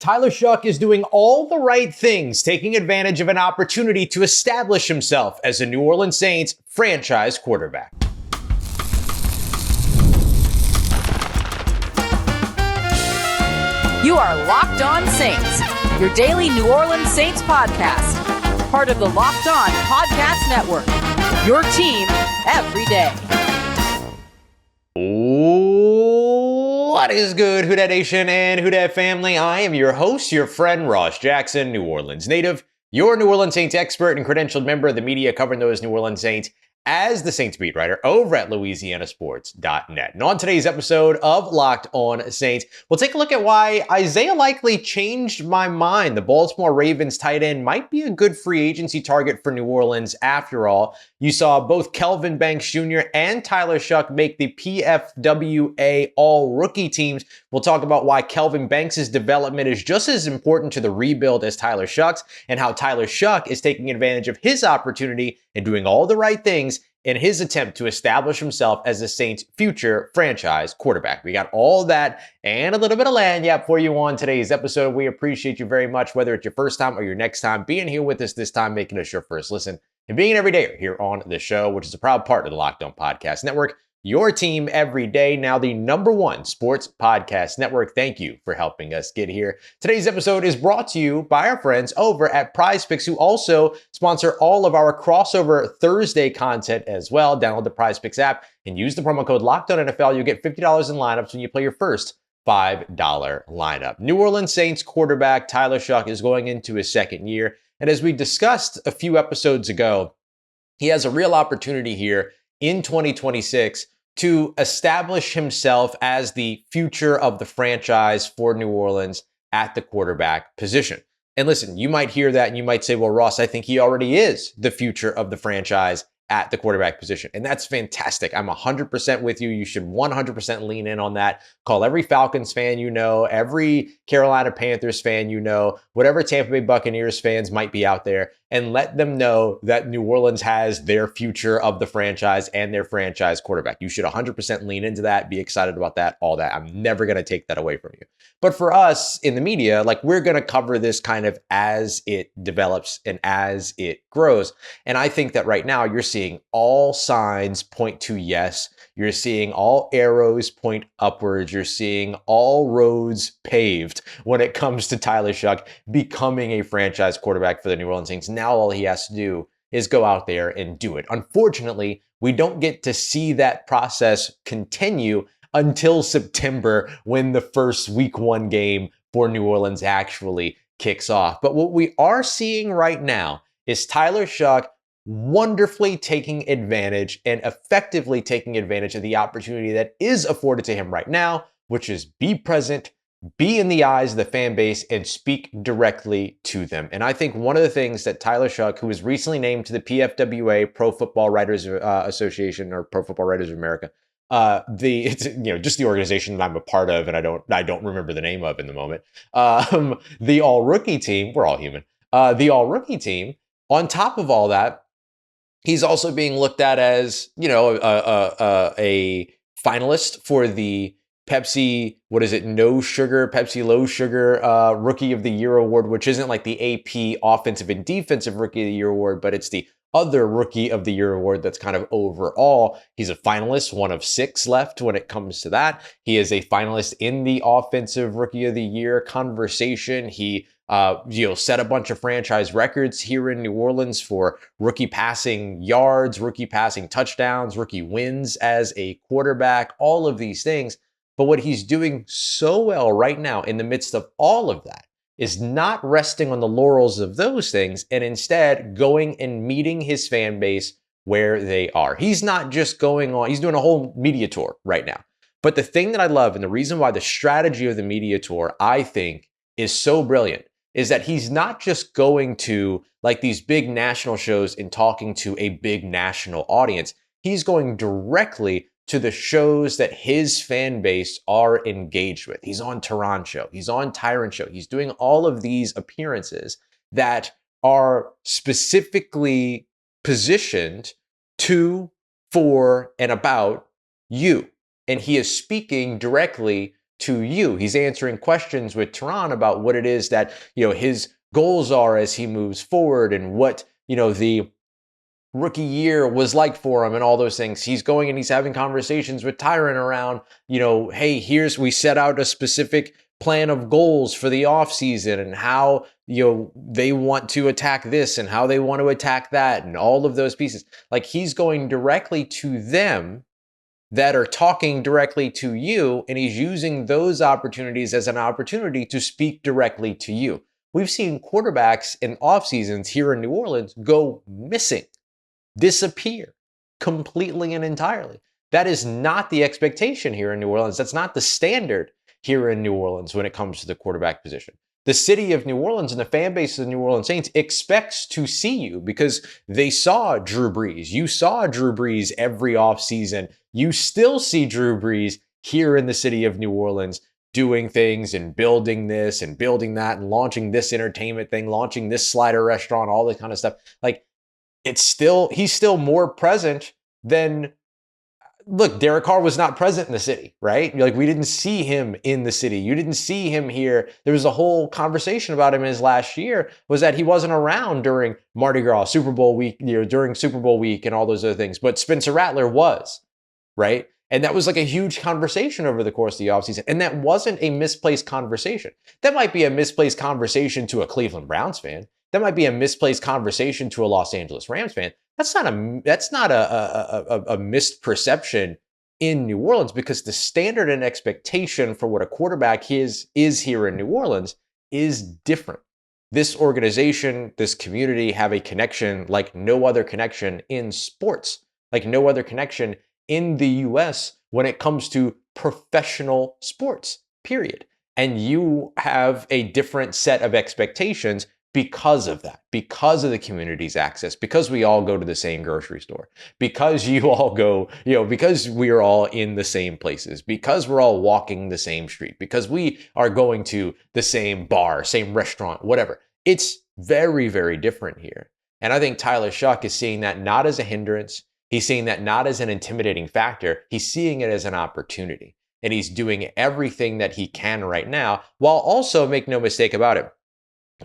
Tyler Shough is doing all the right things, taking advantage of an opportunity to establish himself as a New Orleans Saints franchise quarterback. You are Locked On Saints, your daily New Orleans Saints podcast. Part of the Locked On Podcast Network, your team every day. What is good, Who Dat Nation and Who Dat family? I am your host, your friend Ross Jackson, New Orleans native, your New Orleans Saints expert and credentialed member of the media covering those New Orleans Saints as the Saints beat writer over at LouisianaSports.net. And on today's episode of Locked On Saints, we'll take a look at why Isaiah likely changed my mind. The Baltimore Ravens tight end might be a good free agency target for New Orleans after all. You saw both Kelvin Banks Jr. and Tyler Shough make the PFWA All-Rookie Teams. We'll talk about why Kelvin Banks' development is just as important to the rebuild as Tyler Shough's, and how Tyler Shough is taking advantage of his opportunity and doing all the right things in his attempt to establish himself as the Saints' future franchise quarterback. We got all that and a little bit of lagniappe for you on today's episode. We appreciate you very much, whether it's your first time or your next time being here with us this time, making us your first listen, and being an everydayer here on the show, which is a proud part of the Locked On Podcast Network. Your team every day, now the #1 sports podcast network. Thank you for helping us get here. Today's episode is brought to you by our friends over at PrizePicks, who also sponsor all of our crossover Thursday content as well. Download the PrizePicks app and use the promo code LOCKEDONNFL. You'll get $50 in lineups when you play your first $5 lineup. New Orleans Saints quarterback Tyler Shough is going into his second year. And as we discussed a few episodes ago, he has a real opportunity here in 2026 to establish himself as the future of the franchise for New Orleans at the quarterback position. And listen, you might hear that and you might say, well, Ross, I think he already is the future of the franchise at the quarterback position. And that's fantastic. I'm 100% with you. You should 100% lean in on that. Call every Falcons fan you know, every Carolina Panthers fan you know, whatever Tampa Bay Buccaneers fans might be out there, and let them know that New Orleans has their future of the franchise and their franchise quarterback. You should 100% lean into that, be excited about that, all that. I'm never going to take that away from you. But for us in the media, like, we're going to cover this kind of as it develops and as it grows. And I think that right now you're seeing all signs point to yes. You're seeing all arrows point upwards. You're seeing all roads paved when it comes to Tyler Shough becoming a franchise quarterback for the New Orleans Saints. Now all he has to do is go out there and do it. Unfortunately, we don't get to see that process continue until September, when the first week 1 game for New Orleans actually kicks off. But what we are seeing right now is Tyler Shough wonderfully taking advantage and effectively taking advantage of the opportunity that is afforded to him right now, which is be present, be in the eyes of the fan base, and speak directly to them. And I think one of the things that Tyler Shough, who was recently named to the PFWA, Pro Football Writers Association, or Pro Football Writers of America, it's just the organization that I'm a part of, and I don't remember the name of in the moment. The All-Rookie Team, we're all human. The All-Rookie Team. On top of all that, he's also being looked at as, a finalist for the Pepsi, no sugar, Pepsi low sugar Rookie of the Year award, which isn't like the AP Offensive and Defensive Rookie of the Year award, but it's the other Rookie of the Year award that's kind of overall. He's a finalist, one of 6 left when it comes to that. He is a finalist in the Offensive Rookie of the Year conversation. He set a bunch of franchise records here in New Orleans for rookie passing yards, rookie passing touchdowns, rookie wins as a quarterback, all of these things. But what he's doing so well right now in the midst of all of that is not resting on the laurels of those things, and instead going and meeting his fan base where they are. He's not just he's doing a whole media tour right now. But the thing that I love, and the reason why the strategy of the media tour, I think, is so brilliant, is that he's not just going to like these big national shows and talking to a big national audience. He's going directly to the shows that his fan base are engaged with. He's on Tehran Show. He's on Tyrant Show. He's doing all of these appearances that are specifically positioned to, for, and about you. And he is speaking directly to you. He's answering questions with Tehran about what it is that, his goals are as he moves forward and what, the rookie year was like for him and all those things. He's going and he's having conversations with Tyron around, hey, we set out a specific plan of goals for the offseason and how, they want to attack this and how they want to attack that and all of those pieces. Like, he's going directly to them that are talking directly to you, and he's using those opportunities as an opportunity to speak directly to you. We've seen quarterbacks in off seasons here in New Orleans go missing, disappear completely and entirely. That is not the expectation here in New Orleans. That's not the standard here in New Orleans when it comes to the quarterback position. The city of New Orleans and the fan base of the New Orleans Saints expects to see you because they saw Drew Brees. You saw Drew Brees every offseason. You still see Drew Brees here in the city of New Orleans doing things and building this and building that and launching this entertainment thing, launching this slider restaurant, all this kind of stuff. Like, he's still more present than, look, Derek Carr was not present in the city, right? Like, we didn't see him in the city. You didn't see him here. There was a whole conversation about him in his last year was that he wasn't around during Mardi Gras, Super Bowl week, during Super Bowl week and all those other things. But Spencer Rattler was, right? And that was like a huge conversation over the course of the offseason. And that wasn't a misplaced conversation. That might be a misplaced conversation to a Cleveland Browns fan. That might be a misplaced conversation to a Los Angeles Rams fan. That's not a misperception in New Orleans, because the standard and expectation for what a quarterback is here in New Orleans is different. This organization, this community have a connection like no other connection in sports, like no other connection in the US when it comes to professional sports, period. And you have a different set of expectations because of that, because of the community's access, because we all go to the same grocery store, because you all go, because we are all in the same places, because we're all walking the same street, because we are going to the same bar, same restaurant, whatever. It's very, very different here. And I think Tyler Shough is seeing that not as a hindrance. He's seeing that not as an intimidating factor. He's seeing it as an opportunity. And he's doing everything that he can right now, while also, make no mistake about it,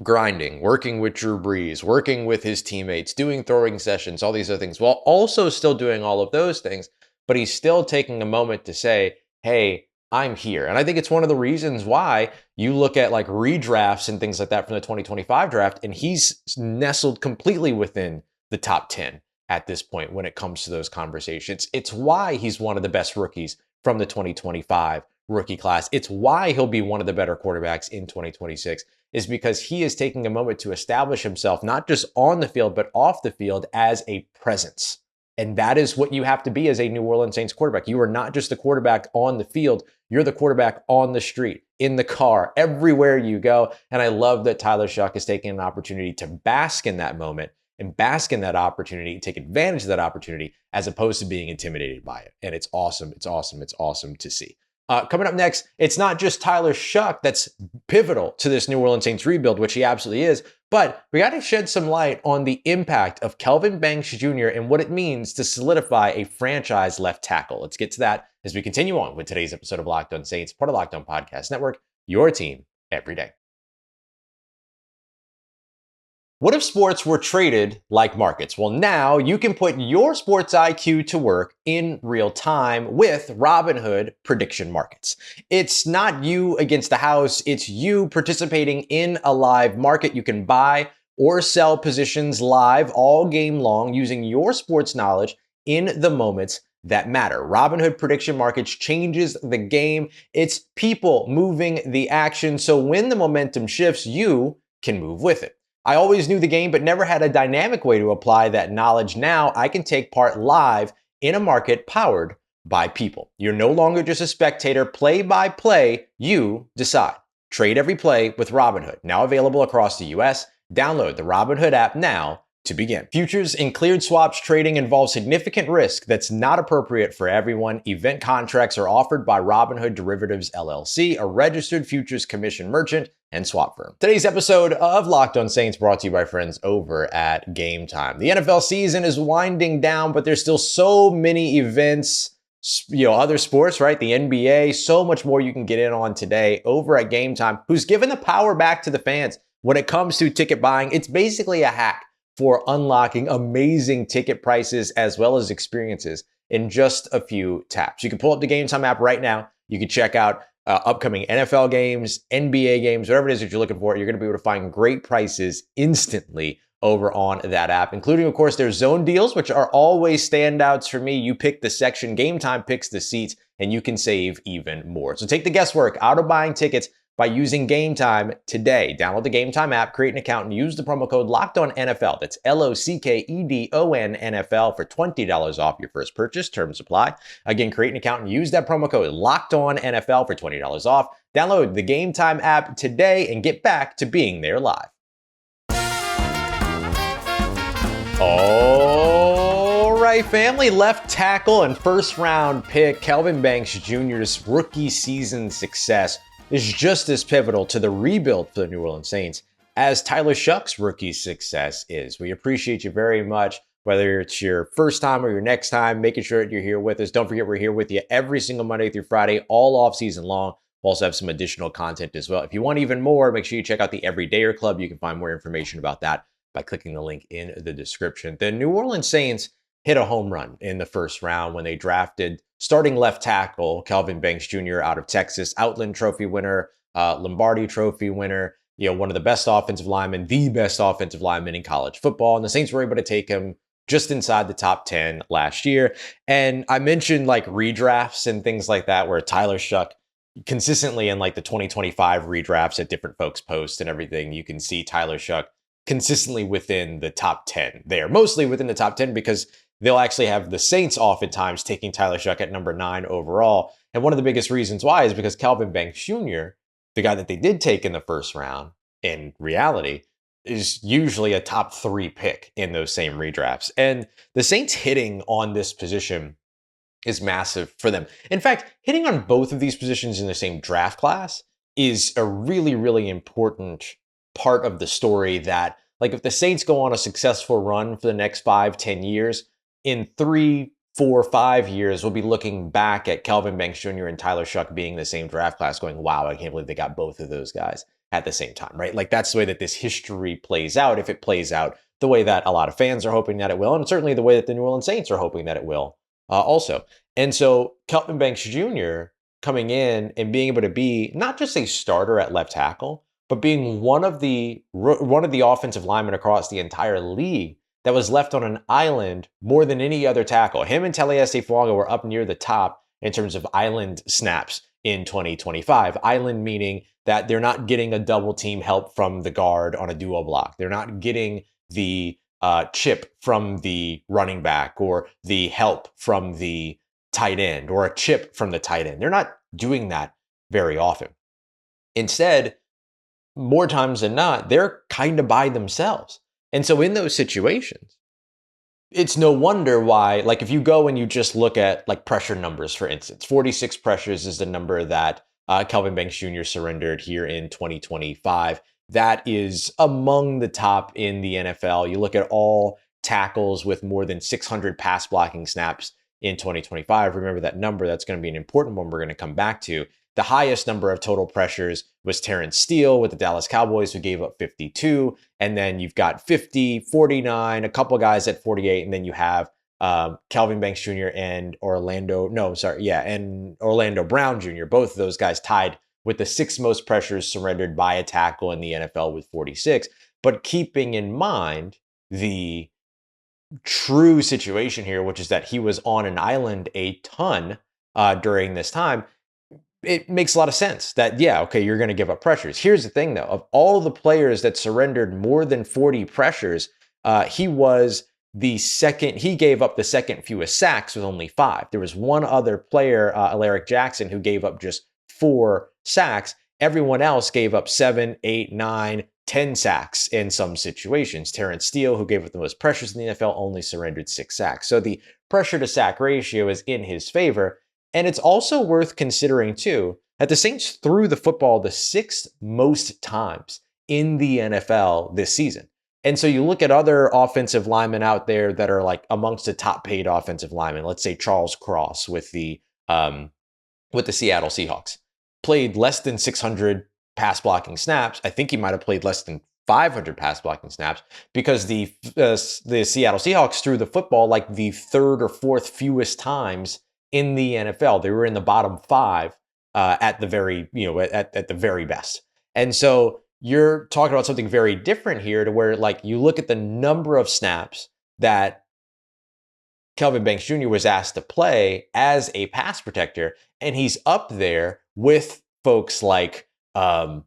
grinding, working with Drew Brees, working with his teammates, doing throwing sessions, all these other things, while also still doing all of those things. But he's still taking a moment to say, hey, I'm here. And I think it's one of the reasons why you look at like redrafts and things like that from the 2025 draft, and he's nestled completely within the top 10 at this point when it comes to those conversations. It's why he's one of the best rookies from the 2025 rookie class. It's why he'll be one of the better quarterbacks in 2026, is because he is taking a moment to establish himself, not just on the field, but off the field as a presence. And that is what you have to be as a New Orleans Saints quarterback. You are not just the quarterback on the field. You're the quarterback on the street, in the car, everywhere you go. And I love that Tyler Shough is taking an opportunity to bask in that moment and bask in that opportunity, take advantage of that opportunity, as opposed to being intimidated by it. And it's awesome. It's awesome. It's awesome to see. Coming up next, it's not just Tyler Shough that's pivotal to this New Orleans Saints rebuild, which he absolutely is, but we got to shed some light on the impact of Kelvin Banks Jr. and what it means to solidify a franchise left tackle. Let's get to that as we continue on with today's episode of Locked On Saints, part of Locked On Podcast Network, your team every day. What if sports were traded like markets? Well, now you can put your sports IQ to work in real time with Robinhood prediction markets. It's not you against the house. It's you participating in a live market. You can buy or sell positions live all game long using your sports knowledge in the moments that matter. Robinhood prediction markets changes the game. It's people moving the action. So when the momentum shifts, you can move with it. I always knew the game, but never had a dynamic way to apply that knowledge. Now I can take part live in a market powered by people. You're no longer just a spectator. Play by play, you decide. Trade every play with Robinhood. Now available across the US. Download the Robinhood app now to begin. Futures and cleared swaps trading involves significant risk that's not appropriate for everyone. Event contracts are offered by Robinhood Derivatives LLC, a registered futures commission merchant and swap firm. Today's episode of Locked On Saints brought to you by friends over at Game Time. The NFL season is winding down, but there's still so many events, other sports, right? The NBA, so much more you can get in on today over at Game Time, who's given the power back to the fans when it comes to ticket buying. It's basically a hack for unlocking amazing ticket prices as well as experiences in just a few taps. You can pull up the Game Time app right now. You can check out upcoming NFL games, NBA games, whatever it is that you're looking for. You're going to be able to find great prices instantly over on that app, including, of course, their zone deals, which are always standouts for me. You pick the section, Game Time picks the seats, and you can save even more. So take the guesswork out of buying tickets by using Game Time today. Download the Game Time app, create an account, and use the promo code LOCKEDONNFL. That's LOCKEDON NFL for $20 off your first purchase. Terms apply. Again, create an account and use that promo code LOCKEDONNFL for $20 off. Download the Game Time app today and get back to being there live. All right, family. Left tackle and first round pick Kelvin Banks Jr.'s rookie season success is just as pivotal to the rebuild for the New Orleans Saints as Tyler Shough's rookie success is. We appreciate you very much, whether it's your first time or your next time, making sure that you're here with us. Don't forget, we're here with you every single Monday through Friday, all off season long. We'll also have some additional content as well. If you want even more, make sure you check out the Everydayer Club. You can find more information about that by clicking the link in the description. The New Orleans Saints hit a home run in the first round when they drafted starting left tackle Kelvin Banks Jr. out of Texas, Outland Trophy winner, Lombardi Trophy winner, one of the best offensive linemen, the best offensive lineman in college football. And the Saints were able to take him just inside the top 10 last year. And I mentioned like redrafts and things like that, where Tyler Shough consistently in like the 2025 redrafts at different folks' posts and everything, you can see Tyler Shough consistently within the top 10 there, mostly within the top 10 because they'll actually have the Saints oftentimes taking Tyler Shough at number 9 overall. And one of the biggest reasons why is because Kelvin Banks Jr., the guy that they did take in the first round, in reality, is usually a top 3 pick in those same redrafts. And the Saints hitting on this position is massive for them. In fact, hitting on both of these positions in the same draft class is a really, really important part of the story that, like, if the Saints go on a successful run for the next 5-10 years, in 3, 4, 5 years, we'll be looking back at Kelvin Banks Jr. and Tyler Shough being in the same draft class going, wow, I can't believe they got both of those guys at the same time, right? Like, that's the way that this history plays out, if it plays out the way that a lot of fans are hoping that it will, and certainly the way that the New Orleans Saints are hoping that it will also. And so Kelvin Banks Jr. coming in and being able to be not just a starter at left tackle, but being one of the offensive linemen across the entire league that was left on an island more than any other tackle. Him and Taliesin Fuaga were up near the top in terms of island snaps in 2025. Island meaning that they're not getting a double team help from the guard on a duo block. They're not getting the chip from the running back or the help from the tight end or a chip from the tight end. They're not doing that very often. Instead, more times than not, they're kind of by themselves. And so in those situations, it's no wonder why, like if you go and you just look at like pressure numbers, for instance, 46 pressures is the number that Kelvin Banks Jr. surrendered here in 2025. That is among the top in the NFL. You look at all tackles with more than 600 pass blocking snaps in 2025. Remember that number. That's going to be an important one we're going to come back to. The highest number of total pressures was Terrence Steele with the Dallas Cowboys, who gave up 52. And then you've got 50, 49, a couple guys at 48. And then you have Kelvin Banks Jr. and Orlando Brown Jr. Both of those guys tied with the 6th most pressures surrendered by a tackle in the NFL with 46. But keeping in mind the true situation here, which is that he was on an island a ton during this time, it makes a lot of sense that, yeah, okay, you're going to give up pressures. Here's the thing, though. Of all the players that surrendered more than 40 pressures, he was the second. He gave up the second fewest sacks with only 5. There was one other player, Alaric Jackson, who gave up just 4 sacks. Everyone else gave up 7, 8, 9, 10 sacks in some situations. Terrence Steele, who gave up the most pressures in the NFL, only surrendered 6 sacks. So the pressure to sack ratio is in his favor. And it's also worth considering, too, that the Saints threw the football the 6th most times in the NFL this season. And so you look at other offensive linemen out there that are like amongst the top paid offensive linemen. Let's say Charles Cross with the Seattle Seahawks, played less than 600 pass blocking snaps. I think he might have played less than 500 pass blocking snaps because the Seattle Seahawks threw the football like the third or fourth fewest times in the NFL. They were in the bottom 5 at the very at the very best. And so you're talking about something very different here, to where like you look at the number of snaps that Kelvin Banks Jr. was asked to play as a pass protector, and he's up there with folks like Amaris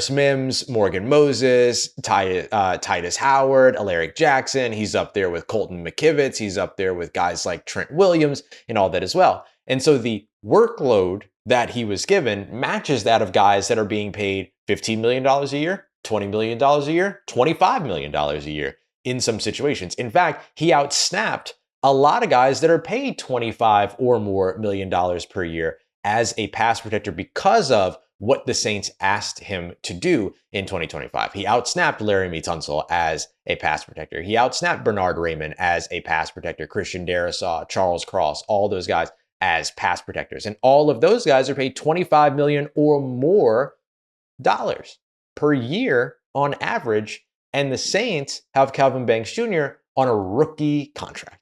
Mims, Morgan Moses, Titus Howard, Alaric Jackson. He's up there with Colton McKivitz. He's up there with guys like Trent Williams and all that as well. And so the workload that he was given matches that of guys that are being paid $15 million a year, $20 million a year, $25 million a year in some situations. In fact, he outsnapped a lot of guys that are paid $25 or more million per year as a pass protector because of what the Saints asked him to do in 2025. He outsnapped Laramie Tunsil as a pass protector. He outsnapped Bernard Raymond as a pass protector, Christian Darrisaw, Charles Cross, all those guys as pass protectors. And all of those guys are paid $25 million or more per year on average. And the Saints have Kelvin Banks Jr. on a rookie contract.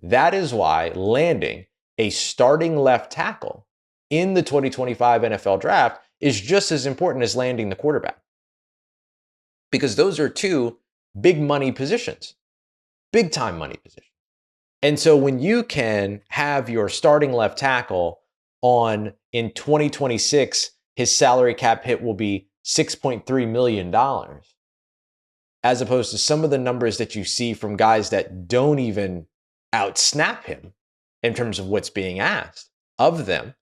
That is why landing a starting left tackle in the 2025 NFL draft is just as important as landing the quarterback. Because those are two big money positions, big time money positions. And so when you can have your starting left tackle on in 2026, his salary cap hit will be $6.3 million, as opposed to some of the numbers that you see from guys that don't even outsnap him in terms of what's being asked of them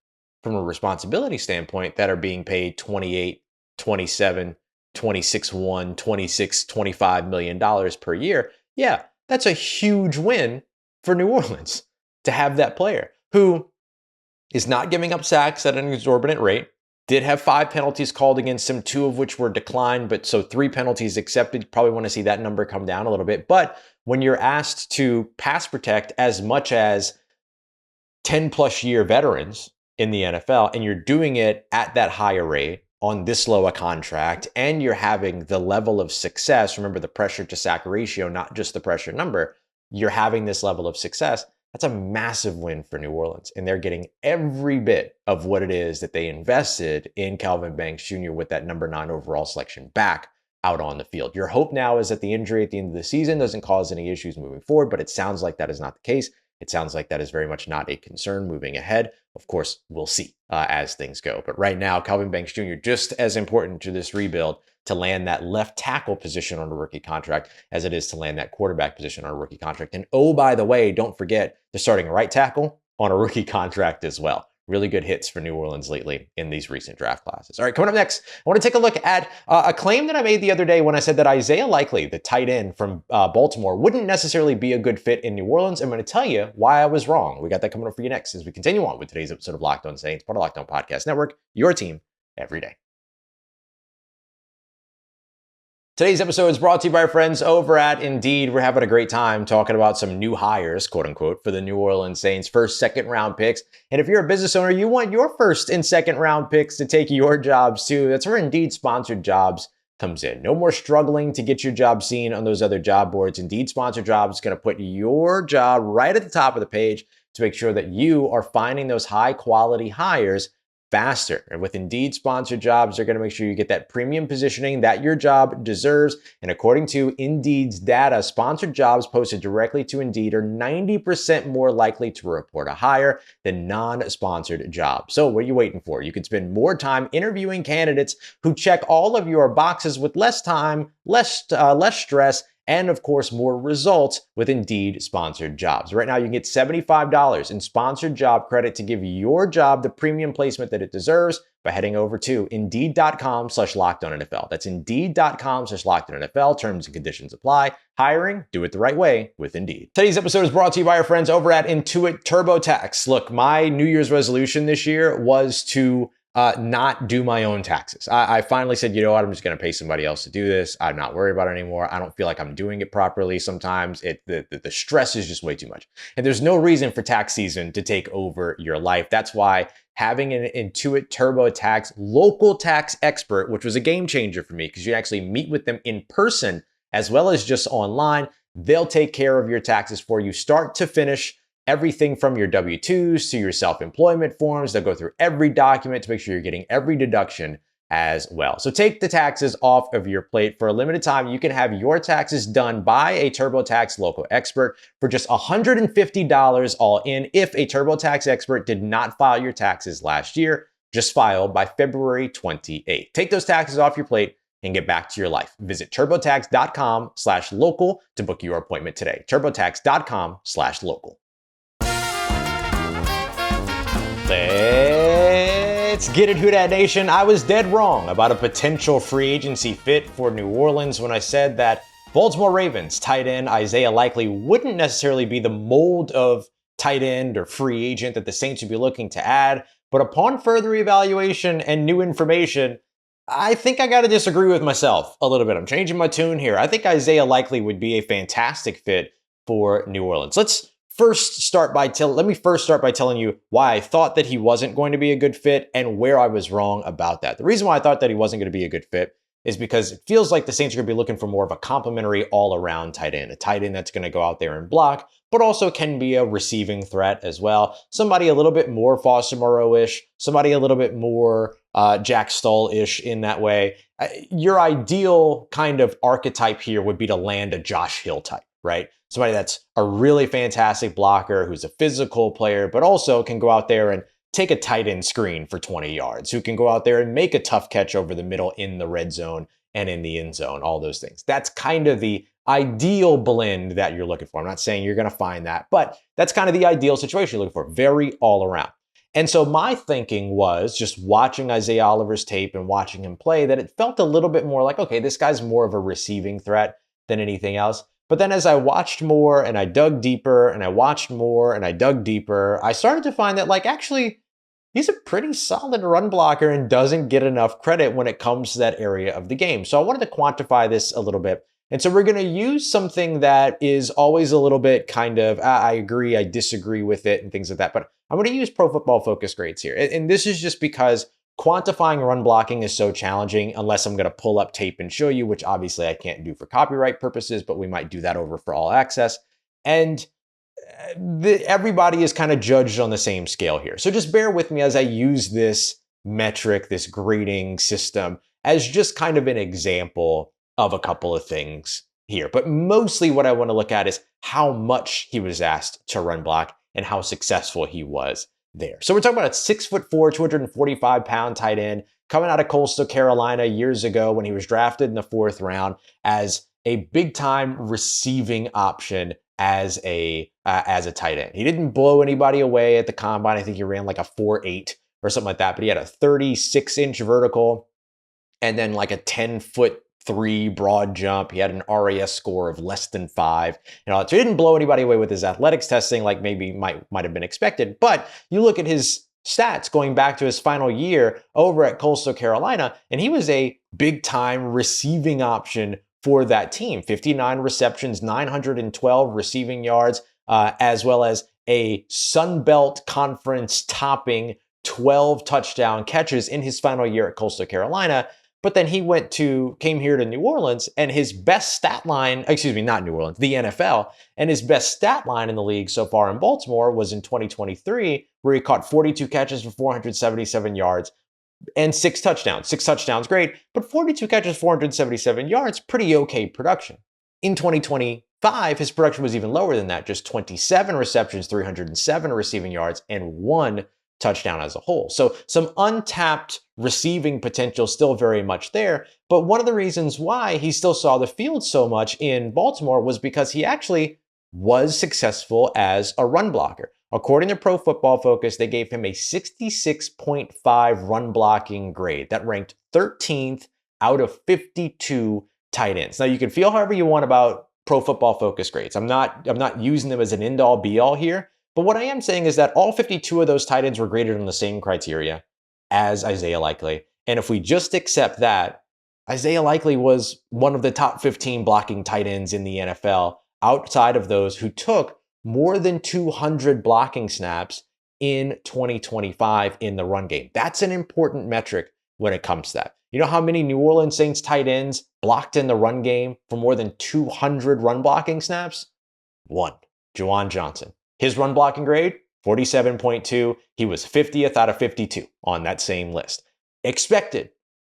from a responsibility standpoint, that are being paid 28, 27, 26.1, 26, $25 million per year. Yeah, that's a huge win for New Orleans to have that player who is not giving up sacks at an exorbitant rate, did have 5 penalties called against him, 2 of which were declined, but so 3 penalties accepted. You probably want to see that number come down a little bit. But when you're asked to pass protect as much as 10 plus year veterans in the NFL, and you're doing it at that higher rate on this low a contract, and you're having the level of success, remember the pressure to sack ratio, not just the pressure number, you're having this level of success, that's a massive win for New Orleans. And they're getting every bit of what it is that they invested in Kelvin Banks Jr. with that number 9 overall selection back out on the field. Your hope now is that the injury at the end of the season doesn't cause any issues moving forward, but it sounds like that is not the case. It sounds like that is very much not a concern moving ahead. Of course, we'll see as things go. But right now, Kelvin Banks Jr., just as important to this rebuild to land that left tackle position on a rookie contract as it is to land that quarterback position on a rookie contract. And oh, by the way, don't forget they're starting a right tackle on a rookie contract as well. Really good hits for New Orleans lately in these recent draft classes. All right, coming up next, I want to take a look at a claim that I made the other day when I said that Isaiah Likely, the tight end from Baltimore, wouldn't necessarily be a good fit in New Orleans. I'm going to tell you why I was wrong. We got that coming up for you next as we continue on with today's episode of Locked On Saints, part of Locked On Podcast Network, your team every day. Today's episode is brought to you by our friends over at Indeed. We're having a great time talking about some new hires, quote unquote, for the New Orleans Saints, first, second round picks. And if you're a business owner, you want your first and second round picks to take your jobs too. That's where Indeed sponsored jobs comes in. No more struggling to get your job seen on those other job boards. Indeed sponsored jobs is going to put your job right at the top of the page to make sure that you are finding those high quality hires faster. And with Indeed sponsored jobs, they're going to make sure you get that premium positioning that your job deserves. And according to Indeed's data, sponsored jobs posted directly to Indeed are 90% more likely to report a hire than non-sponsored jobs. So what are you waiting for? You can spend more time interviewing candidates who check all of your boxes with less time, less stress, and of course, more results with Indeed sponsored jobs. Right now, you can get $75 in sponsored job credit to give your job the premium placement that it deserves by heading over to Indeed.com/LockedOnNFL. That's Indeed.com/LockedOnNFL. Terms and conditions apply. Hiring, do it the right way with Indeed. Today's episode is brought to you by our friends over at Intuit TurboTax. Look, my New Year's resolution this year was to not do my own taxes. I finally said, you know what, I'm just going to pay somebody else to do this. I'm not worried about it anymore. I don't feel like I'm doing it properly. Sometimes the stress is just way too much. And there's no reason for tax season to take over your life. That's why having an Intuit TurboTax local tax expert, which was a game changer for me because you actually meet with them in person as well as just online. They'll take care of your taxes for you start to finish. Everything from your W-2s to your self-employment forms. They'll go through every document to make sure you're getting every deduction as well. So take the taxes off of your plate. For a limited time, you can have your taxes done by a TurboTax local expert for just $150 all in. If a TurboTax expert did not file your taxes last year, just file by February 28th. Take those taxes off your plate and get back to your life. Visit turbotax.com/local to book your appointment today. turbotax.com/local. Let's get it, Who Dat Nation. I was dead wrong about a potential free agency fit for New Orleans when I said that Baltimore Ravens tight end Isaiah Likely wouldn't necessarily be the mold of tight end or free agent that the Saints would be looking to add. But upon further evaluation and new information, I think I got to disagree with myself a little bit. I'm changing my tune here. I think Isaiah Likely would be a fantastic fit for New Orleans. Let me first start by telling you why I thought that he wasn't going to be a good fit and where I was wrong about that. The reason why I thought that he wasn't going to be a good fit is because it feels like the Saints are going to be looking for more of a complementary all-around tight end, a tight end that's going to go out there and block, but also can be a receiving threat as well. Somebody a little bit more Foster Moreau-ish, somebody a little bit more Jack Stoll-ish in that way. Your ideal kind of archetype here would be to land a Josh Hill type, right? Somebody that's a really fantastic blocker, who's a physical player, but also can go out there and take a tight end screen for 20 yards, who can go out there and make a tough catch over the middle in the red zone and in the end zone, all those things. That's kind of the ideal blend that you're looking for. I'm not saying you're going to find that, but that's kind of the ideal situation you're looking for, very all around. And so my thinking was, just watching Isaiah Oliver's tape and watching him play, that it felt a little bit more like, okay, this guy's more of a receiving threat than anything else. But then as I watched more and I dug deeper and I watched more and I dug deeper, I started to find that, like, actually, he's a pretty solid run blocker and doesn't get enough credit when it comes to that area of the game. So I wanted to quantify this a little bit. And so we're going to use something that is always a little bit kind of, I agree, I disagree with it and things like that. But I'm going to use Pro Football Focus grades here. And this is just because quantifying run blocking is so challenging unless I'm going to pull up tape and show you, which obviously I can't do for copyright purposes, but we might do that over for all access. And everybody is kind of judged on the same scale here. So just bear with me as I use this metric, this grading system, as just kind of an example of a couple of things here. But mostly what I want to look at is how much he was asked to run block and how successful he was there. So we're talking about a 6'4", 245-pound tight end coming out of Coastal Carolina years ago when he was drafted in the 4th round as a big-time receiving option as a tight end. He didn't blow anybody away at the combine. I think he ran like a 4.8 or something like that, but he had a 36-inch vertical and then like a 10'3" broad jump. He had an RAS score of less than 5 and all that. So he didn't blow anybody away with his athletics testing like maybe might have been expected. But you look at his stats going back to his final year over at Coastal Carolina, and he was a big-time receiving option for that team. 59 receptions, 912 receiving yards, as well as a Sun Belt Conference topping 12 touchdown catches in his final year at Coastal Carolina. But then he came here to New Orleans, and his best stat line, not New Orleans, the NFL, and his best stat line in the league so far in Baltimore was in 2023, where he caught 42 catches for 477 yards and 6 touchdowns. 6 touchdowns, great, but 42 catches, 477 yards, pretty okay production. In 2025, his production was even lower than that, just 27 receptions, 307 receiving yards, and 1 touchdown as a whole. So some untapped receiving potential still very much there. But one of the reasons why he still saw the field so much in Baltimore was because he actually was successful as a run blocker. According to Pro Football Focus, they gave him a 66.5 run blocking grade. That ranked 13th out of 52 tight ends. Now you can feel however you want about Pro Football Focus grades. I'm not using them as an end-all be-all here. But what I am saying is that all 52 of those tight ends were graded on the same criteria. as Isaiah Likely. And if we just accept that, Isaiah Likely was one of the top 15 blocking tight ends in the NFL outside of those who took more than 200 blocking snaps in 2025 in the run game. That's an important metric when it comes to that. You know how many New Orleans Saints tight ends blocked in the run game for more than 200 run blocking snaps? One, Juwan Johnson. His run blocking grade, 47.2. He was 50th out of 52 on that same list. Expected.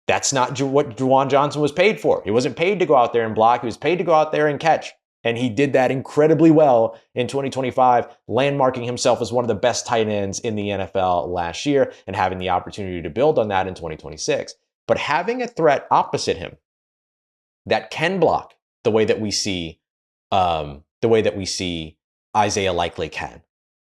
That's not what Juwan Johnson was paid for. He wasn't paid to go out there and block. He was paid to go out there and catch. And he did that incredibly well in 2025, landmarking himself as one of the best tight ends in the NFL last year and having the opportunity to build on that in 2026. But having a threat opposite him that can block the way that we see Isaiah Likely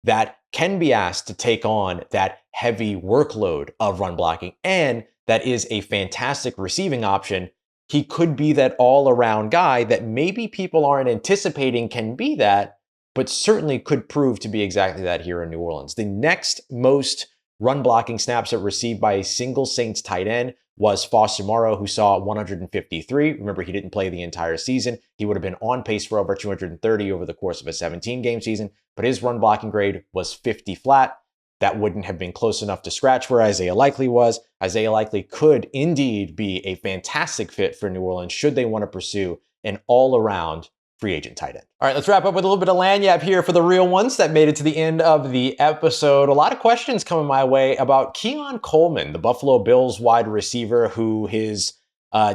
that can be asked to take on that heavy workload of run blocking, and that is a fantastic receiving option. He could be that all-around guy that maybe people aren't anticipating can be that, but certainly could prove to be exactly that here in New Orleans. The next most run blocking snaps that received by a single Saints tight end was Foster Moreau, who saw 153. Remember, he didn't play the entire season. He would have been on pace for over 230 over the course of a 17-game season, but his run blocking grade was 50 flat. That wouldn't have been close enough to scratch where Isaiah Likely was. Isaiah Likely could indeed be a fantastic fit for New Orleans should they want to pursue an all-around free agent tight end. All right, let's wrap up with a little bit of lanyap here for the real ones that made it to the end of the episode. A lot of questions coming my way about Keon Coleman, the Buffalo Bills wide receiver who his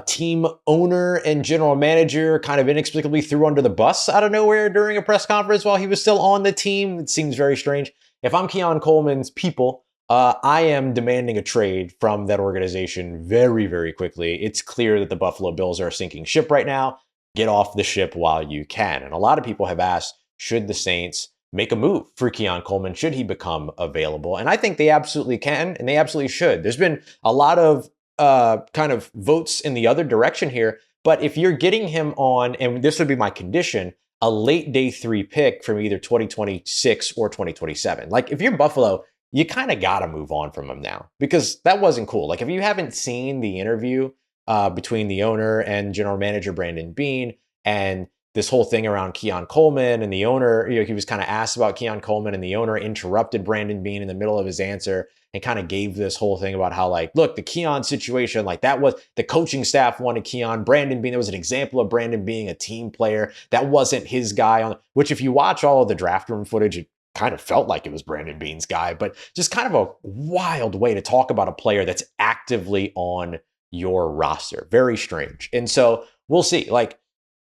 team owner and general manager kind of inexplicably threw under the bus out of nowhere during a press conference while he was still on the team. It seems very strange. If I'm Keon Coleman's people, I am demanding a trade from that organization very, very quickly. It's clear that the Buffalo Bills are a sinking ship right now. Get off the ship while you can. And a lot of people have asked, should the Saints make a move for Keon Coleman? Should he become available? And I think they absolutely can, and they absolutely should. There's been a lot of kind of votes in the other direction here. But if you're getting him on, and this would be my condition, a late day 3 pick from either 2026 or 2027. Like if you're Buffalo, you kind of got to move on from him now because that wasn't cool. Like if you haven't seen the interview between the owner and general manager Brandon Beane and this whole thing around Keon Coleman and the owner, he was kind of asked about Keon Coleman and the owner interrupted Brandon Beane in the middle of his answer and kind of gave this whole thing about how like, look, the Keon situation, like that was the coaching staff wanted Keon. Brandon Beane, there was an example of Brandon being a team player. That wasn't his guy on, which if you watch all of the draft room footage, it kind of felt like it was Brandon Beane's guy, but just kind of a wild way to talk about a player that's actively on your roster. Very strange. And so we'll see. Like,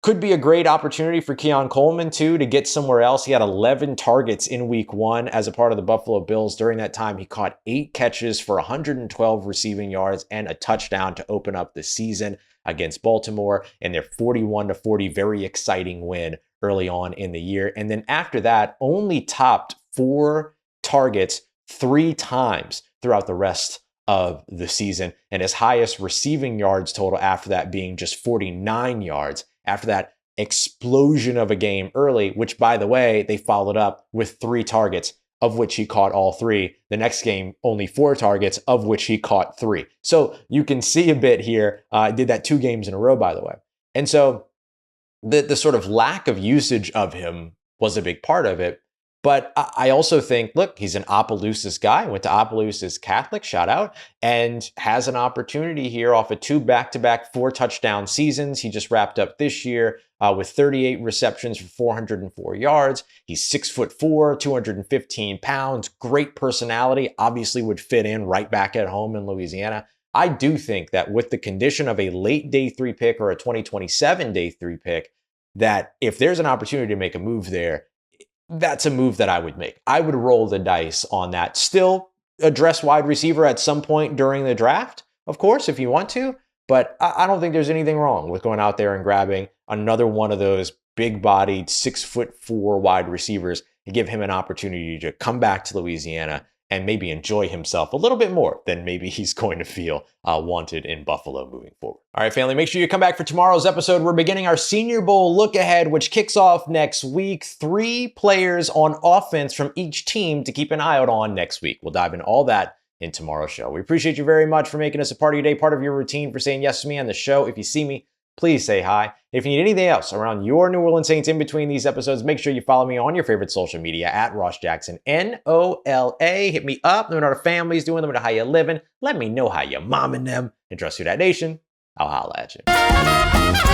could be a great opportunity for Keon Coleman, too, to get somewhere else. He had 11 targets in week 1 as a part of the Buffalo Bills. During that time, he caught 8 catches for 112 receiving yards and a touchdown to open up the season against Baltimore in their 41-40 very exciting win early on in the year. And then after that, only topped 4 targets 3 times throughout the rest of the season. And his highest receiving yards total after that being just 49 yards. After that explosion of a game early, which, by the way, they followed up with 3 targets, of which he caught all 3. The next game, only 4 targets, of which he caught 3. So you can see a bit here. Did that 2 games in a row, by the way. And so the sort of lack of usage of him was a big part of it. But I also think, look, he's an Opelousas guy, went to Opelousas Catholic, shout out, and has an opportunity here off of 2 back-to-back 4-touchdown seasons. He just wrapped up this year with 38 receptions for 404 yards. He's 6'4", 215 pounds, great personality, obviously would fit in right back at home in Louisiana. I do think that with the condition of a late day 3 pick or a 2027 day 3 pick, that if there's an opportunity to make a move there, that's a move that I would make. I would roll the dice on that. Still address wide receiver at some point during the draft, of course, if you want to. But I don't think there's anything wrong with going out there and grabbing another one of those big-bodied 6'4" wide receivers and give him an opportunity to come back to Louisiana and maybe enjoy himself a little bit more than maybe he's going to feel wanted in Buffalo moving forward. All right, family, make sure you come back for tomorrow's episode. We're beginning our Senior Bowl look ahead, which kicks off next week. 3 players on offense from each team to keep an eye out on next week. We'll dive into all that in tomorrow's show. We appreciate you very much for making us a part of your day, part of your routine, for saying yes to me on the show. If you see me, please say hi. If you need anything else around your New Orleans Saints in between these episodes, make sure you follow me on your favorite social media at Ross Jackson, NOLA. Hit me up. Let me know how the family's doing. Let me know how you're living. Let me know how you're momming them. And trust you, that nation. I'll holla at you.